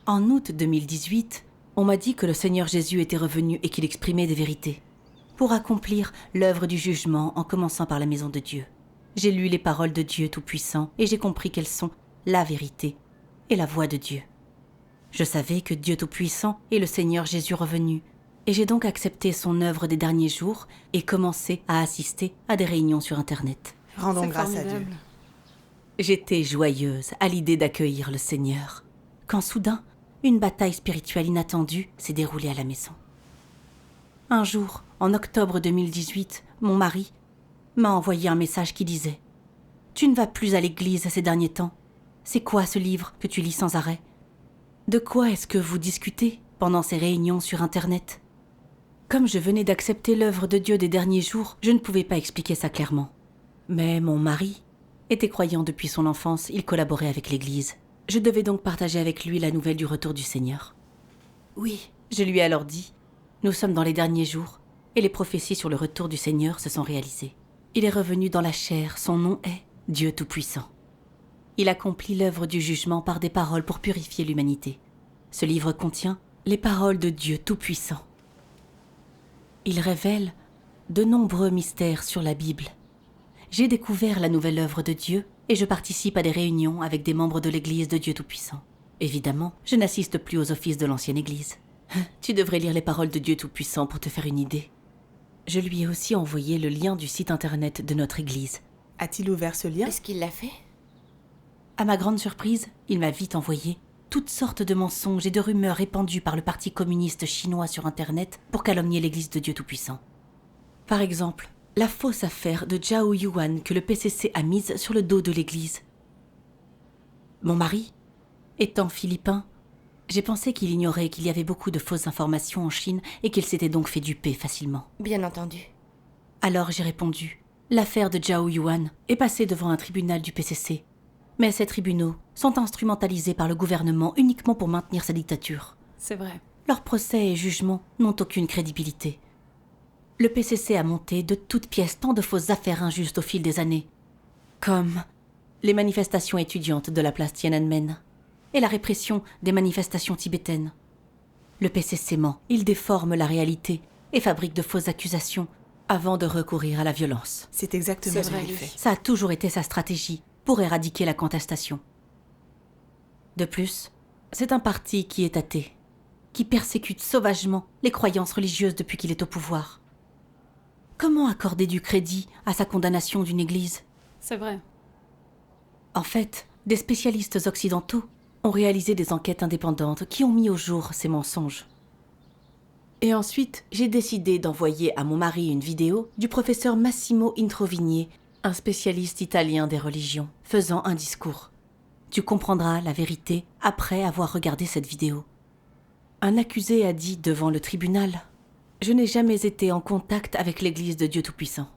En août 2018, on m'a dit que le Seigneur Jésus était revenu et qu'il exprimait des vérités, pour accomplir l'œuvre du jugement en commençant par la maison de Dieu. J'ai lu les paroles de Dieu Tout-Puissant et j'ai compris qu'elles sont la vérité et la voix de Dieu. Je savais que Dieu Tout-Puissant est le Seigneur Jésus revenu, et j'ai donc accepté son œuvre des derniers jours et commencé à assister à des réunions sur Internet. Rendons grâce à Dieu. J'étais joyeuse à l'idée d'accueillir le Seigneur, quand soudain, une bataille spirituelle inattendue s'est déroulée à la maison. Un jour, en octobre 2018, mon mari m'a envoyé un message qui disait « Tu ne vas plus à l'église ces derniers temps. C'est quoi ce livre que tu lis sans arrêt ? De quoi est-ce que vous discutez pendant ces réunions sur Internet ?» Comme je venais d'accepter l'œuvre de Dieu des derniers jours, je ne pouvais pas expliquer ça clairement. Mais mon mari était croyant depuis son enfance, il collaborait avec l'Église. Je devais donc partager avec lui la nouvelle du retour du Seigneur. Oui, je lui ai alors dit, nous sommes dans les derniers jours, et les prophéties sur le retour du Seigneur se sont réalisées. Il est revenu dans la chair, son nom est Dieu Tout-Puissant. Il accomplit l'œuvre du jugement par des paroles pour purifier l'humanité. Ce livre contient les paroles de Dieu Tout-Puissant. Il révèle de nombreux mystères sur la Bible. J'ai découvert la nouvelle œuvre de Dieu et je participe à des réunions avec des membres de l'Église de Dieu Tout-Puissant. Évidemment, je n'assiste plus aux offices de l'ancienne Église. Tu devrais lire les paroles de Dieu Tout-Puissant pour te faire une idée. Je lui ai aussi envoyé le lien du site internet de notre Église. A-t-il ouvert ce lien? Est-ce qu'il l'a fait? À ma grande surprise, il m'a vite envoyé toutes sortes de mensonges et de rumeurs répandues par le Parti communiste chinois sur Internet pour calomnier l'Église de Dieu Tout-Puissant. Par exemple, la fausse affaire de Zhao Yuan que le PCC a mise sur le dos de l'Église. Mon mari, étant philippin, j'ai pensé qu'il ignorait qu'il y avait beaucoup de fausses informations en Chine et qu'il s'était donc fait duper facilement. Bien entendu. Alors j'ai répondu, l'affaire de Zhao Yuan est passée devant un tribunal du PCC. Mais ces tribunaux sont instrumentalisés par le gouvernement uniquement pour maintenir sa dictature. C'est vrai. Leurs procès et jugements n'ont aucune crédibilité. Le PCC a monté de toutes pièces tant de fausses affaires injustes au fil des années, comme les manifestations étudiantes de la place Tiananmen et la répression des manifestations tibétaines. Le PCC ment, il déforme la réalité et fabrique de fausses accusations avant de recourir à la violence. C'est exactement ce vrai, qu'il oui. fait. Ça a toujours été sa stratégie pour éradiquer la contestation. De plus, c'est un parti qui est athée, qui persécute sauvagement les croyances religieuses depuis qu'il est au pouvoir. Comment accorder du crédit à sa condamnation d'une église ? C'est vrai. En fait, des spécialistes occidentaux ont réalisé des enquêtes indépendantes qui ont mis au jour ces mensonges. Et ensuite, j'ai décidé d'envoyer à mon mari une vidéo du professeur Massimo Introvigné, un spécialiste italien des religions, faisant un discours. Tu comprendras la vérité après avoir regardé cette vidéo. Un accusé a dit devant le tribunal « Je n'ai jamais été en contact avec l'Église de Dieu Tout-Puissant ».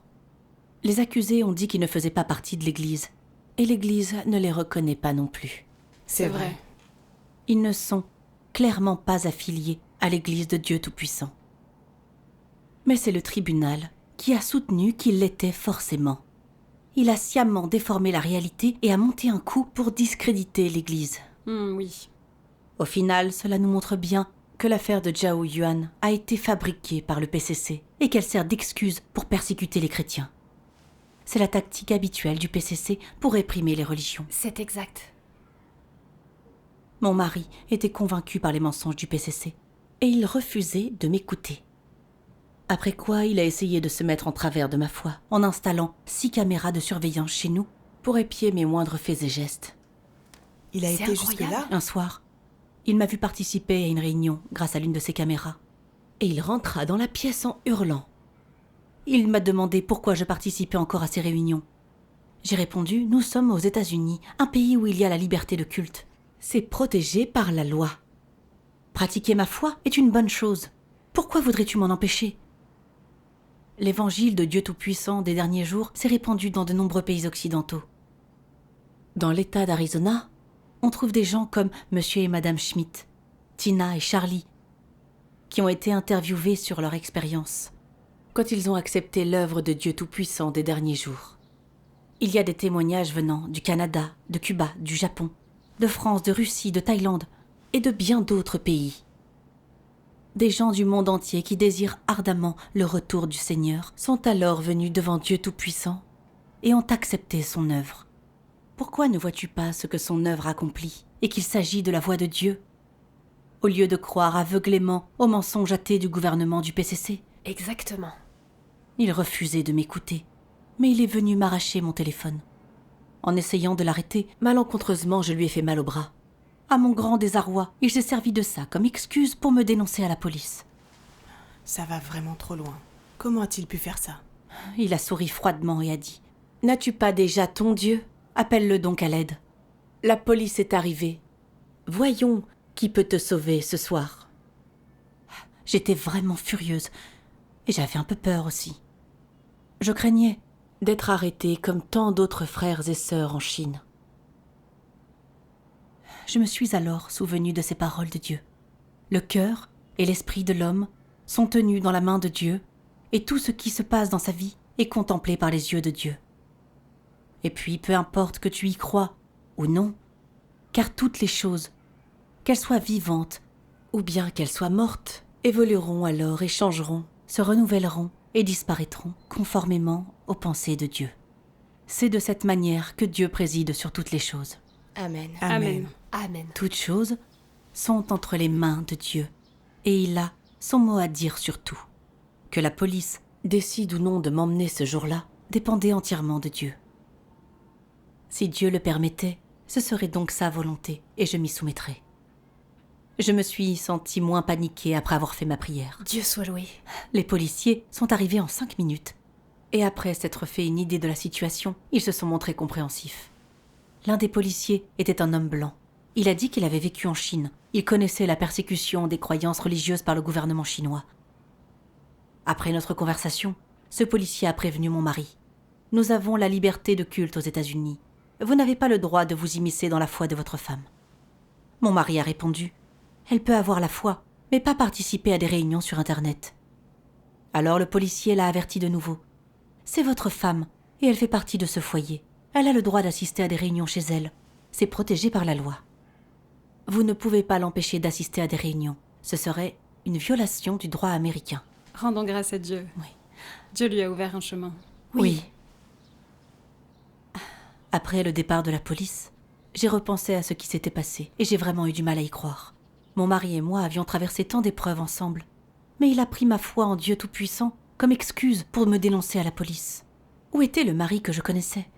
Les accusés ont dit qu'ils ne faisaient pas partie de l'Église, et l'Église ne les reconnaît pas non plus. C'est vrai. Ils ne sont clairement pas affiliés à l'Église de Dieu Tout-Puissant. Mais c'est le tribunal qui a soutenu qu'il l'était forcément. Il a sciemment déformé la réalité et a monté un coup pour discréditer l'Église. Oui. Au final, cela nous montre bien que l'affaire de Zhao Yuan a été fabriquée par le PCC et qu'elle sert d'excuse pour persécuter les chrétiens. C'est la tactique habituelle du PCC pour réprimer les religions. C'est exact. Mon mari était convaincu par les mensonges du PCC et il refusait de m'écouter. Après quoi, il a essayé de se mettre en travers de ma foi en installant 6 caméras de surveillance chez nous pour épier mes moindres faits et gestes. Il a C'est été incroyable. jusque-là? Un soir, il m'a vu participer à une réunion grâce à l'une de ses caméras et il rentra dans la pièce en hurlant. Il m'a demandé pourquoi je participais encore à ces réunions. J'ai répondu, nous sommes aux États-Unis, un pays où il y a la liberté de culte. C'est protégé par la loi. Pratiquer ma foi est une bonne chose. Pourquoi voudrais-tu m'en empêcher ? L'évangile de Dieu Tout-Puissant des derniers jours s'est répandu dans de nombreux pays occidentaux. Dans l'État d'Arizona, on trouve des gens comme Monsieur et Madame Schmidt, Tina et Charlie, qui ont été interviewés sur leur expérience quand ils ont accepté l'œuvre de Dieu Tout-Puissant des derniers jours. Il y a des témoignages venant du Canada, de Cuba, du Japon, de France, de Russie, de Thaïlande, et de bien d'autres pays. Des gens du monde entier qui désirent ardemment le retour du Seigneur sont alors venus devant Dieu Tout-Puissant et ont accepté son œuvre. Pourquoi ne vois-tu pas ce que son œuvre accomplit et qu'il s'agit de la voix de Dieu, au lieu de croire aveuglément aux mensonges athées du gouvernement du PCC? Exactement. Il refusait de m'écouter, mais il est venu m'arracher mon téléphone. En essayant de l'arrêter, malencontreusement, je lui ai fait mal au bras. À mon grand désarroi, il s'est servi de ça comme excuse pour me dénoncer à la police. Ça va vraiment trop loin. Comment a-t-il pu faire ça? Il a souri froidement et a dit « N'as-tu pas déjà ton Dieu? Appelle-le donc à l'aide. La police est arrivée. Voyons qui peut te sauver ce soir. » J'étais vraiment furieuse et j'avais un peu peur aussi. Je craignais d'être arrêtée comme tant d'autres frères et sœurs en Chine. Je me suis alors souvenue de ces paroles de Dieu. Le cœur et l'esprit de l'homme sont tenus dans la main de Dieu et tout ce qui se passe dans sa vie est contemplé par les yeux de Dieu. Et puis, peu importe que tu y crois ou non, car toutes les choses, qu'elles soient vivantes ou bien qu'elles soient mortes, évolueront alors et changeront, se renouvelleront et disparaîtront conformément aux pensées de Dieu. C'est de cette manière que Dieu préside sur toutes les choses. Amen. Amen. Amen. Toutes choses sont entre les mains de Dieu, et il a son mot à dire sur tout. Que la police décide ou non de m'emmener ce jour-là dépendait entièrement de Dieu. Si Dieu le permettait, ce serait donc sa volonté, et je m'y soumettrais. Je me suis sentie moins paniquée après avoir fait ma prière. Dieu soit loué. Les policiers sont arrivés en 5 minutes, et après s'être fait une idée de la situation, ils se sont montrés compréhensifs. L'un des policiers était un homme blanc. Il a dit qu'il avait vécu en Chine. Il connaissait la persécution des croyances religieuses par le gouvernement chinois. Après notre conversation, ce policier a prévenu mon mari. « Nous avons la liberté de culte aux États-Unis. Vous n'avez pas le droit de vous immiscer dans la foi de votre femme. » Mon mari a répondu « Elle peut avoir la foi, mais pas participer à des réunions sur Internet. » Alors le policier l'a averti de nouveau. « C'est votre femme, et elle fait partie de ce foyer. Elle a le droit d'assister à des réunions chez elle. C'est protégé par la loi. Vous ne pouvez pas l'empêcher d'assister à des réunions. Ce serait une violation du droit américain. » Rendons grâce à Dieu. Oui. Dieu lui a ouvert un chemin. Oui. Après le départ de la police, j'ai repensé à ce qui s'était passé et j'ai vraiment eu du mal à y croire. Mon mari et moi avions traversé tant d'épreuves ensemble, mais il a pris ma foi en Dieu Tout-Puissant comme excuse pour me dénoncer à la police. Où était le mari que je connaissais?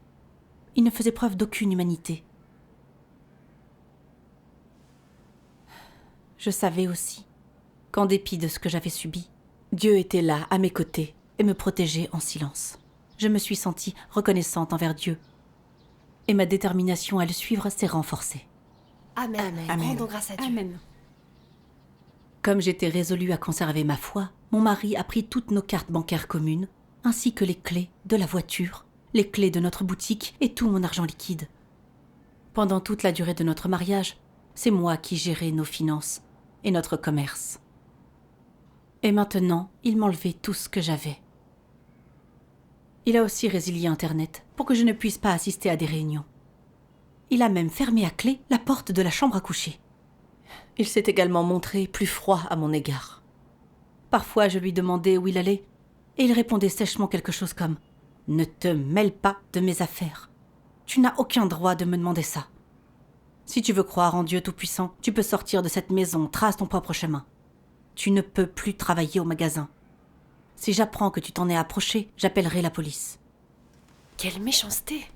Il ne faisait preuve d'aucune humanité. Je savais aussi qu'en dépit de ce que j'avais subi, Dieu était là, à mes côtés, et me protégeait en silence. Je me suis sentie reconnaissante envers Dieu, et ma détermination à le suivre s'est renforcée. Amen. Amen. Rendons grâce à Dieu. Amen. Comme j'étais résolue à conserver ma foi, mon mari a pris toutes nos cartes bancaires communes, ainsi que les clés de la voiture, les clés de notre boutique et tout mon argent liquide. Pendant toute la durée de notre mariage, c'est moi qui gérais nos finances et notre commerce. Et maintenant, il m'enlevait tout ce que j'avais. Il a aussi résilié Internet pour que je ne puisse pas assister à des réunions. Il a même fermé à clé la porte de la chambre à coucher. Il s'est également montré plus froid à mon égard. Parfois, je lui demandais où il allait, et il répondait sèchement quelque chose comme « Ne te mêle pas de mes affaires. Tu n'as aucun droit de me demander ça. Si tu veux croire en Dieu Tout-Puissant, tu peux sortir de cette maison, trace ton propre chemin. Tu ne peux plus travailler au magasin. Si j'apprends que tu t'en es approché, j'appellerai la police. » Quelle méchanceté!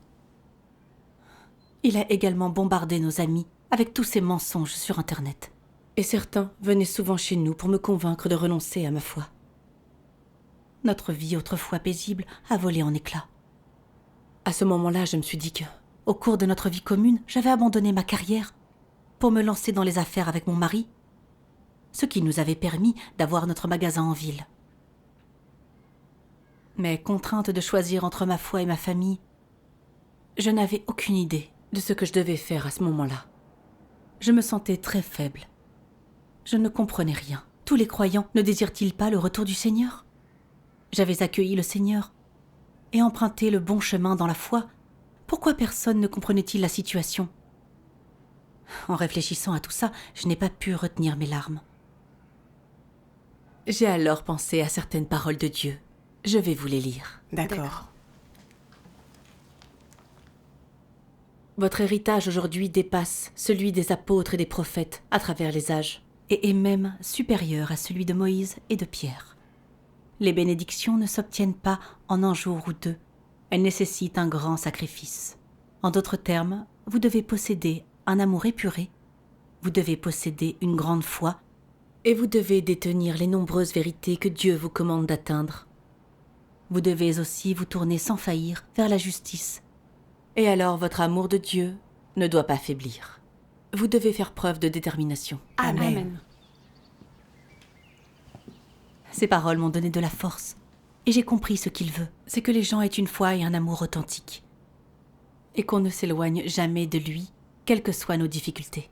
Il a également bombardé nos amis avec tous ces mensonges sur Internet. Et certains venaient souvent chez nous pour me convaincre de renoncer à ma foi. Notre vie autrefois paisible a volé en éclats. À ce moment-là, je me suis dit que, au cours de notre vie commune, j'avais abandonné ma carrière pour me lancer dans les affaires avec mon mari, ce qui nous avait permis d'avoir notre magasin en ville. Mais contrainte de choisir entre ma foi et ma famille, je n'avais aucune idée de ce que je devais faire à ce moment-là. Je me sentais très faible. Je ne comprenais rien. Tous les croyants ne désirent-ils pas le retour du Seigneur? J'avais accueilli le Seigneur et emprunté le bon chemin dans la foi. Pourquoi personne ne comprenait-il la situation? En réfléchissant à tout ça, je n'ai pas pu retenir mes larmes. J'ai alors pensé à certaines paroles de Dieu. Je vais vous les lire. D'accord. Votre héritage aujourd'hui dépasse celui des apôtres et des prophètes à travers les âges, et est même supérieur à celui de Moïse et de Pierre. Les bénédictions ne s'obtiennent pas en un jour ou deux, elles nécessitent un grand sacrifice. En d'autres termes, vous devez posséder un amour épuré, vous devez posséder une grande foi, et vous devez détenir les nombreuses vérités que Dieu vous commande d'atteindre. Vous devez aussi vous tourner sans faillir vers la justice. Et alors votre amour de Dieu ne doit pas faiblir. Vous devez faire preuve de détermination. Amen. Ces paroles m'ont donné de la force. Et j'ai compris ce qu'il veut. C'est que les gens aient une foi et un amour authentiques. Et qu'on ne s'éloigne jamais de lui, quelles que soient nos difficultés.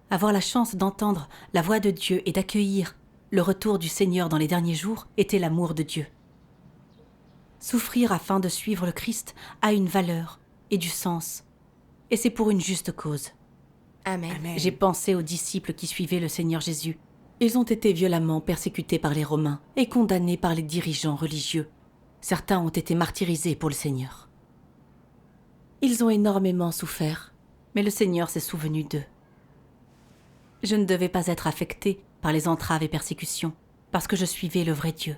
Avoir la chance d'entendre la voix de Dieu et d'accueillir le retour du Seigneur dans les derniers jours était l'amour de Dieu. Souffrir afin de suivre le Christ a une valeur et du sens. Et c'est pour une juste cause. Amen. J'ai pensé aux disciples qui suivaient le Seigneur Jésus. Ils ont été violemment persécutés par les Romains et condamnés par les dirigeants religieux. Certains ont été martyrisés pour le Seigneur. Ils ont énormément souffert, mais le Seigneur s'est souvenu d'eux. Je ne devais pas être affectée par les entraves et persécutions, parce que je suivais le vrai Dieu,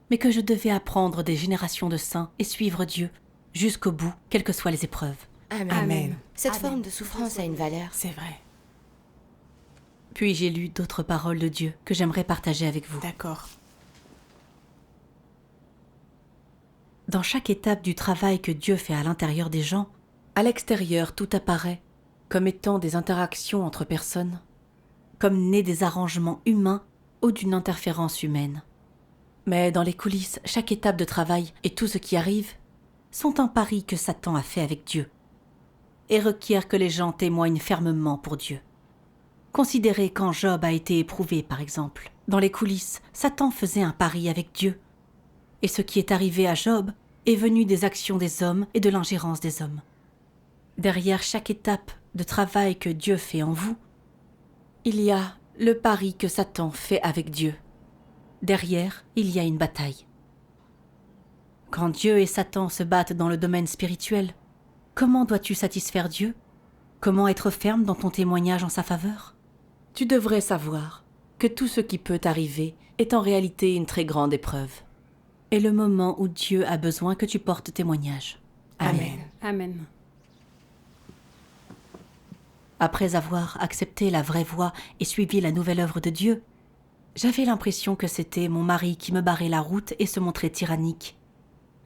mais que je devais apprendre des générations de saints et suivre Dieu jusqu'au bout, quelles que soient les épreuves. Amen. Cette Amen. forme de souffrance a une valeur. C'est vrai. Puis j'ai lu d'autres paroles de Dieu que j'aimerais partager avec vous. D'accord. Dans chaque étape du travail que Dieu fait à l'intérieur des gens, à l'extérieur tout apparaît comme étant des interactions entre personnes, comme nées des arrangements humains ou d'une interférence humaine. Mais dans les coulisses, chaque étape de travail et tout ce qui arrive sont un pari que Satan a fait avec Dieu et requiert que les gens témoignent fermement pour Dieu. Considérez quand Job a été éprouvé, par exemple. Dans les coulisses, Satan faisait un pari avec Dieu. Et ce qui est arrivé à Job est venu des actions des hommes et de l'ingérence des hommes. Derrière chaque étape de travail que Dieu fait en vous, il y a le pari que Satan fait avec Dieu. Derrière, il y a une bataille. Quand Dieu et Satan se battent dans le domaine spirituel, comment dois-tu satisfaire Dieu? Comment être ferme dans ton témoignage en sa faveur? Tu devrais savoir que tout ce qui peut t'arriver est en réalité une très grande épreuve. Et le moment où Dieu a besoin que tu portes témoignage. Amen. Amen. Après avoir accepté la vraie voie et suivi la nouvelle œuvre de Dieu, j'avais l'impression que c'était mon mari qui me barrait la route et se montrait tyrannique.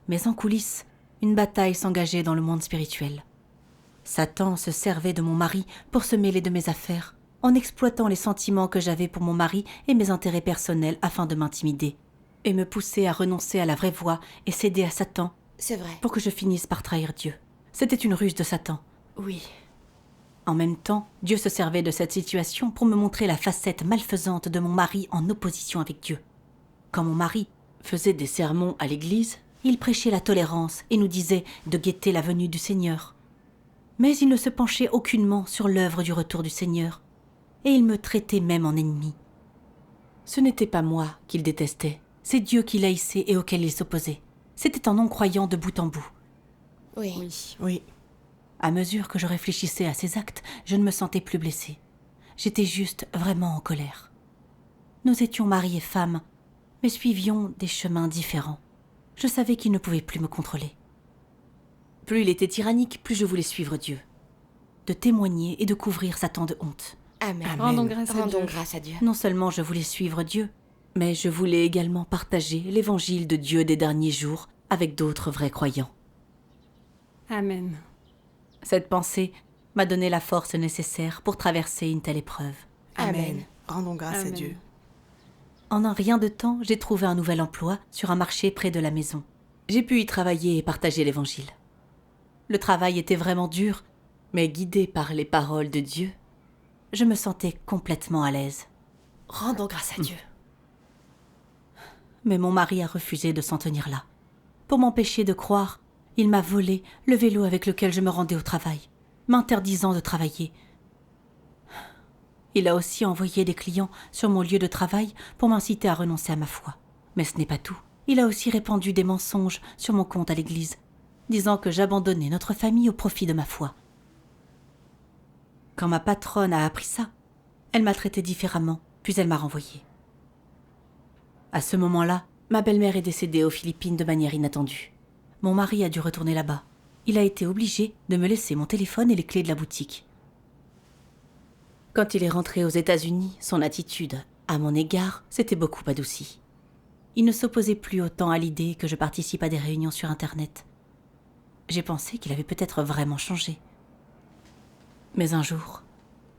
Mais en coulisses, une bataille s'engageait dans le monde spirituel. Satan se servait de mon mari pour se mêler de mes affaires, en exploitant les sentiments que j'avais pour mon mari et mes intérêts personnels afin de m'intimider, et me pousser à renoncer à la vraie voie et céder à Satan C'est vrai. pour que je finisse par trahir Dieu. C'était une ruse de Satan. Oui. En même temps, Dieu se servait de cette situation pour me montrer la facette malfaisante de mon mari en opposition avec Dieu. Quand mon mari faisait des sermons à l'église, il prêchait la tolérance et nous disait de guetter la venue du Seigneur. Mais il ne se penchait aucunement sur l'œuvre du retour du Seigneur, et il me traitait même en ennemi. Ce n'était pas moi qu'il détestait, c'est Dieu qui l'haïssait et auquel il s'opposait. C'était un non-croyant de bout en bout. Oui. Oui. À mesure que je réfléchissais à ces actes, je ne me sentais plus blessée. J'étais juste vraiment en colère. Nous étions mari et femme, mais suivions des chemins différents. Je savais qu'il ne pouvait plus me contrôler. Plus il était tyrannique, plus je voulais suivre Dieu. De témoigner et de couvrir Satan de honte. Amen. Amen. Rendons grâce à Dieu. Rendons grâce à Dieu. Non seulement je voulais suivre Dieu, mais je voulais également partager l'évangile de Dieu des derniers jours avec d'autres vrais croyants. Amen. Cette pensée m'a donné la force nécessaire pour traverser une telle épreuve. Amen. Rendons grâce à Amen. Dieu. En un rien de temps, j'ai trouvé un nouvel emploi sur un marché près de la maison. J'ai pu y travailler et partager l'évangile. Le travail était vraiment dur, mais guidé par les paroles de Dieu, je me sentais complètement à l'aise. Rendons grâce à Dieu. Mais mon mari a refusé de s'en tenir là. Pour m'empêcher de croire, il m'a volé le vélo avec lequel je me rendais au travail. m'interdisant de travailler. Il a aussi envoyé des clients sur mon lieu de travail pour m'inciter à renoncer à ma foi. Mais ce n'est pas tout. Il a aussi répandu des mensonges sur mon compte à l'église, disant que j'abandonnais notre famille au profit de ma foi. Quand ma patronne a appris ça, elle m'a traité différemment, puis elle m'a renvoyée. À ce moment-là, ma belle-mère est décédée aux Philippines de manière inattendue. Mon mari a dû retourner là-bas. Il a été obligé de me laisser mon téléphone et les clés de la boutique. Quand il est rentré aux États-Unis, son attitude à mon égard s'était beaucoup adoucie. Il ne s'opposait plus autant à l'idée que je participe à des réunions sur Internet. J'ai pensé qu'il avait peut-être vraiment changé. Mais un jour,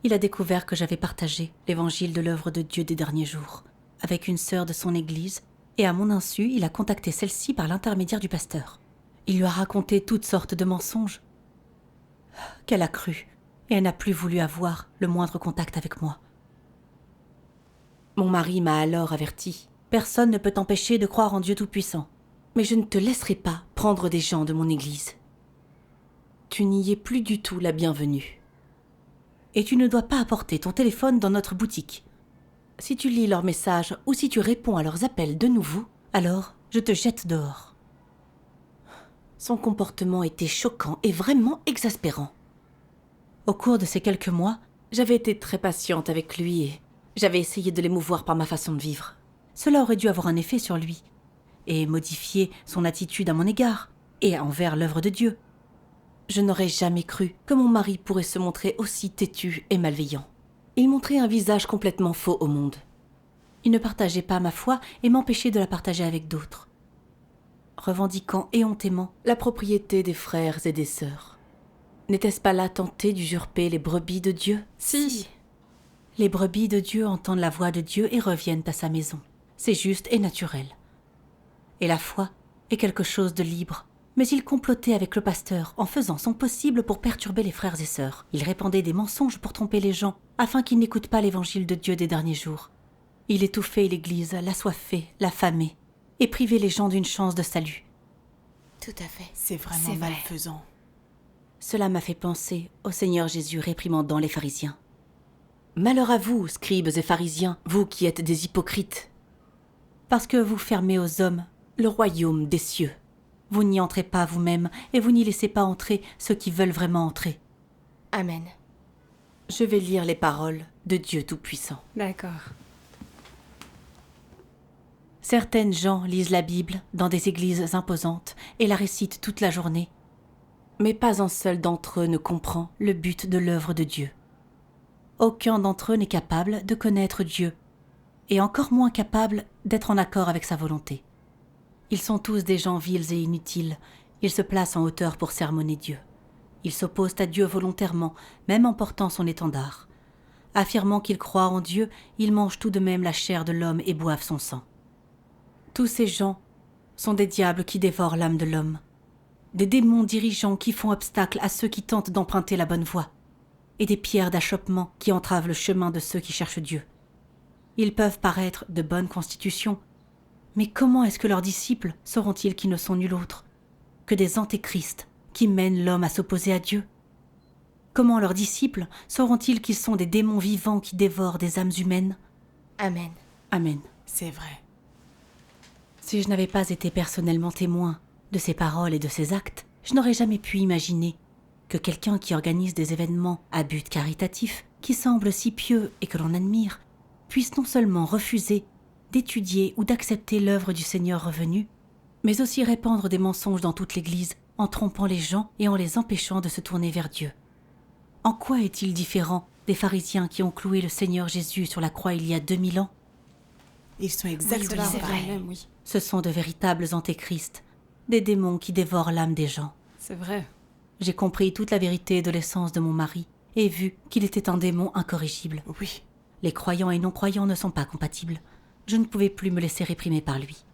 il a découvert que j'avais partagé l'évangile de l'œuvre de Dieu des derniers jours avec une sœur de son église, et à mon insu, il a contacté celle-ci par l'intermédiaire du pasteur. Il lui a raconté toutes sortes de mensonges qu'elle a cru, et elle n'a plus voulu avoir le moindre contact avec moi. Mon mari m'a alors averti. Personne ne peut t'empêcher de croire en Dieu Tout-Puissant, mais je ne te laisserai pas prendre des gens de mon église. Tu n'y es plus du tout la bienvenue. Et tu ne dois pas apporter ton téléphone dans notre boutique. Si tu lis leurs messages ou si tu réponds à leurs appels de nouveau, alors je te jette dehors. Son comportement était choquant et vraiment exaspérant. Au cours de ces quelques mois, j'avais été très patiente avec lui et j'avais essayé de l'émouvoir par ma façon de vivre. Cela aurait dû avoir un effet sur lui et modifier son attitude à mon égard et envers l'œuvre de Dieu. Je n'aurais jamais cru que mon mari pourrait se montrer aussi têtu et malveillant. Il montrait un visage complètement faux au monde. Il ne partageait pas ma foi et m'empêchait de la partager avec d'autres, revendiquant éhontément la propriété des frères et des sœurs. N'était-ce pas là tenter d'usurper les brebis de Dieu? Si. Les brebis de Dieu entendent la voix de Dieu et reviennent à sa maison. C'est juste et naturel. Et la foi est quelque chose de libre. Mais il complotait avec le pasteur en faisant son possible pour perturber les frères et sœurs. Il répandait des mensonges pour tromper les gens, afin qu'ils n'écoutent pas l'évangile de Dieu des derniers jours. Il étouffait l'Église, l'assoiffait, l'affamait, et privait les gens d'une chance de salut. Tout à fait. C'est vraiment C'est vrai. malfaisant. Cela m'a fait penser au Seigneur Jésus réprimandant les pharisiens. « Malheur à vous, scribes et pharisiens, vous qui êtes des hypocrites, parce que vous fermez aux hommes le royaume des cieux. Vous n'y entrez pas vous-même et vous n'y laissez pas entrer ceux qui veulent vraiment entrer. Amen. » Je vais lire les paroles de Dieu Tout-Puissant. D'accord. Certaines gens lisent la Bible dans des églises imposantes et la récitent toute la journée, mais pas un seul d'entre eux ne comprend le but de l'œuvre de Dieu. Aucun d'entre eux n'est capable de connaître Dieu, et encore moins capable d'être en accord avec sa volonté. Ils sont tous des gens vils et inutiles. Ils se placent en hauteur pour sermonner Dieu. Ils s'opposent à Dieu volontairement, même en portant son étendard. Affirmant qu'ils croient en Dieu, ils mangent tout de même la chair de l'homme et boivent son sang. Tous ces gens sont des diables qui dévorent l'âme de l'homme, des démons dirigeants qui font obstacle à ceux qui tentent d'emprunter la bonne voie, et des pierres d'achoppement qui entravent le chemin de ceux qui cherchent Dieu. Ils peuvent paraître de bonne constitution, mais comment est-ce que leurs disciples sauront-ils qu'ils ne sont nul autre que des antéchrists qui mènent l'homme à s'opposer à Dieu? Comment leurs disciples sauront-ils qu'ils sont des démons vivants qui dévorent des âmes humaines? Amen. Amen. C'est vrai. Si je n'avais pas été personnellement témoin de ces paroles et de ces actes, je n'aurais jamais pu imaginer que quelqu'un qui organise des événements à but caritatif, qui semble si pieux et que l'on admire, puisse non seulement refuser d'étudier ou d'accepter l'œuvre du Seigneur revenu, mais aussi répandre des mensonges dans toute l'Église en trompant les gens et en les empêchant de se tourner vers Dieu. En quoi est-il différent des pharisiens qui ont cloué le Seigneur Jésus sur la croix il y a 2000 ans? Ils sont Oui, exactement c'est vrai. pareils. Même, oui. Ce sont de véritables antéchrists, des démons qui dévorent l'âme des gens. C'est vrai. J'ai compris toute la vérité de l'essence de mon mari et vu qu'il était un démon incorrigible. Oui. Les croyants et non-croyants ne sont pas compatibles. Je ne pouvais plus me laisser réprimer par lui.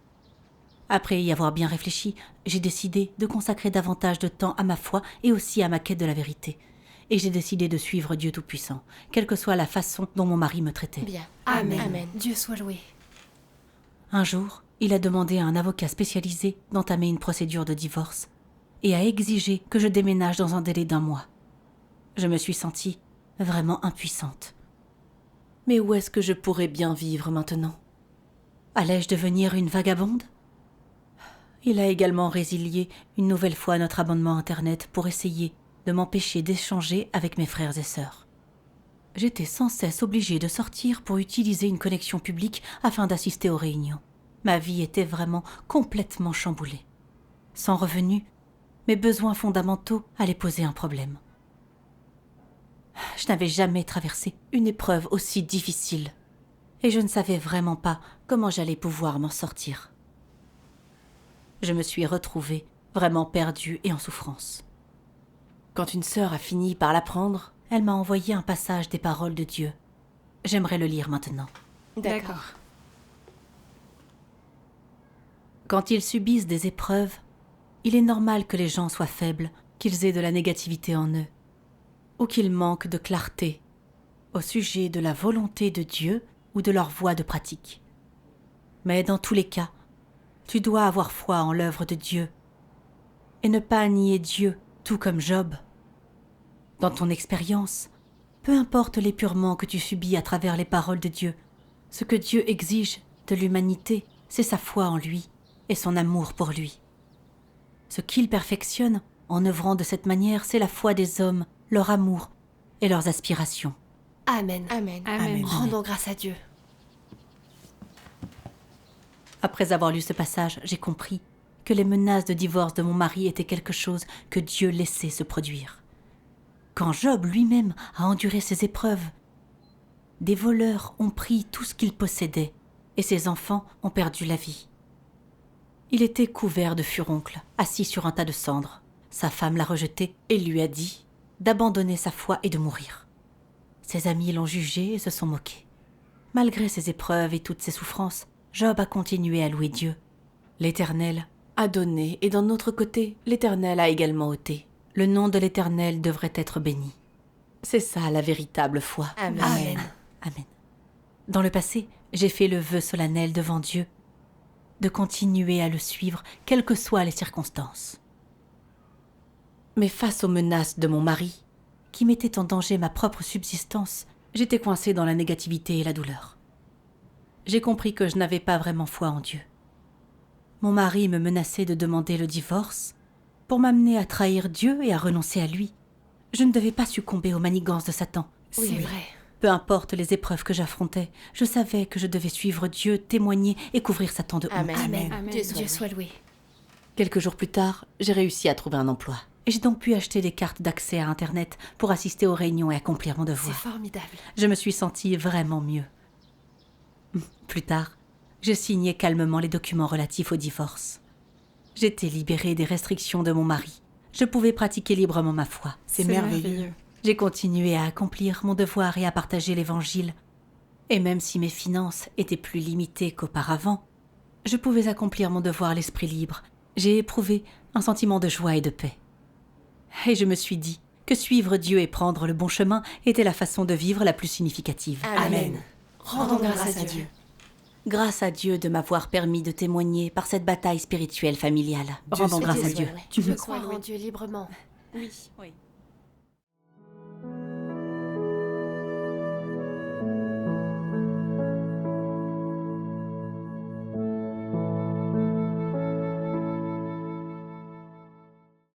Après y avoir bien réfléchi, j'ai décidé de consacrer davantage de temps à ma foi et aussi à ma quête de la vérité. Et j'ai décidé de suivre Dieu Tout-Puissant, quelle que soit la façon dont mon mari me traitait. Bien. Amen. Amen. Dieu soit loué. Un jour, il a demandé à un avocat spécialisé d'entamer une procédure de divorce et a exigé que je déménage dans un délai d'1 mois. Je me suis sentie vraiment impuissante. Mais où est-ce que je pourrais bien vivre maintenant? Allais-je devenir une vagabonde? Il a également résilié une nouvelle fois notre abonnement Internet pour essayer de m'empêcher d'échanger avec mes frères et sœurs. J'étais sans cesse obligée de sortir pour utiliser une connexion publique afin d'assister aux réunions. Ma vie était vraiment complètement chamboulée. Sans revenus, mes besoins fondamentaux allaient poser un problème. Je n'avais jamais traversé une épreuve aussi difficile et je ne savais vraiment pas comment j'allais pouvoir m'en sortir. Je me suis retrouvée vraiment perdue et en souffrance. Quand une sœur a fini par l'apprendre, elle m'a envoyé un passage des paroles de Dieu. J'aimerais le lire maintenant. D'accord. Quand ils subissent des épreuves, il est normal que les gens soient faibles, qu'ils aient de la négativité en eux, ou qu'ils manquent de clarté au sujet de la volonté de Dieu ou de leur voie de pratique. Mais dans tous les cas, tu dois avoir foi en l'œuvre de Dieu et ne pas nier Dieu, tout comme Job. Dans ton expérience, peu importe l'épurement que tu subis à travers les paroles de Dieu, ce que Dieu exige de l'humanité, c'est sa foi en lui et son amour pour lui. Ce qu'il perfectionne en œuvrant de cette manière, c'est la foi des hommes, leur amour et leurs aspirations. Amen. Amen. Rendons grâce à Dieu. Après avoir lu ce passage, j'ai compris que les menaces de divorce de mon mari étaient quelque chose que Dieu laissait se produire. Quand Job lui-même a enduré ces épreuves, des voleurs ont pris tout ce qu'il possédait et ses enfants ont perdu la vie. Il était couvert de furoncles, assis sur un tas de cendres. Sa femme l'a rejeté et lui a dit d'abandonner sa foi et de mourir. Ses amis l'ont jugé et se sont moqués. Malgré ces épreuves et toutes ces souffrances, Job a continué à louer Dieu. L'Éternel a donné et d'un autre côté, l'Éternel a également ôté. Le nom de l'Éternel devrait être béni. C'est ça la véritable foi. Amen. Amen. Dans le passé, j'ai fait le vœu solennel devant Dieu de continuer à le suivre, quelles que soient les circonstances. Mais face aux menaces de mon mari, qui mettait en danger ma propre subsistance, j'étais coincée dans la négativité et la douleur. J'ai compris que je n'avais pas vraiment foi en Dieu. Mon mari me menaçait de demander le divorce pour m'amener à trahir Dieu et à renoncer à lui. Je ne devais pas succomber aux manigances de Satan. C'est vrai. Peu importe les épreuves que j'affrontais, je savais que je devais suivre Dieu, témoigner et couvrir Satan de honte. Amen. Amen. Dieu soit loué. Quelques jours plus tard, j'ai réussi à trouver un emploi. Et j'ai donc pu acheter des cartes d'accès à Internet pour assister aux réunions et accomplir mon C'est devoir. formidable. Je me suis sentie vraiment mieux. Plus tard, je signais calmement les documents relatifs au divorce. J'étais libérée des restrictions de mon mari. Je pouvais pratiquer librement ma foi. C'est merveilleux. J'ai continué à accomplir mon devoir et à partager l'Évangile. Et même si mes finances étaient plus limitées qu'auparavant, je pouvais accomplir mon devoir l'esprit libre. J'ai éprouvé un sentiment de joie et de paix. Et je me suis dit que suivre Dieu et prendre le bon chemin était la façon de vivre la plus significative. Amen. Rendons grâce à Dieu. Grâce à Dieu de m'avoir permis de témoigner par cette bataille spirituelle familiale. Rendons grâce à Dieu. Tu veux croire en Dieu librement. Oui.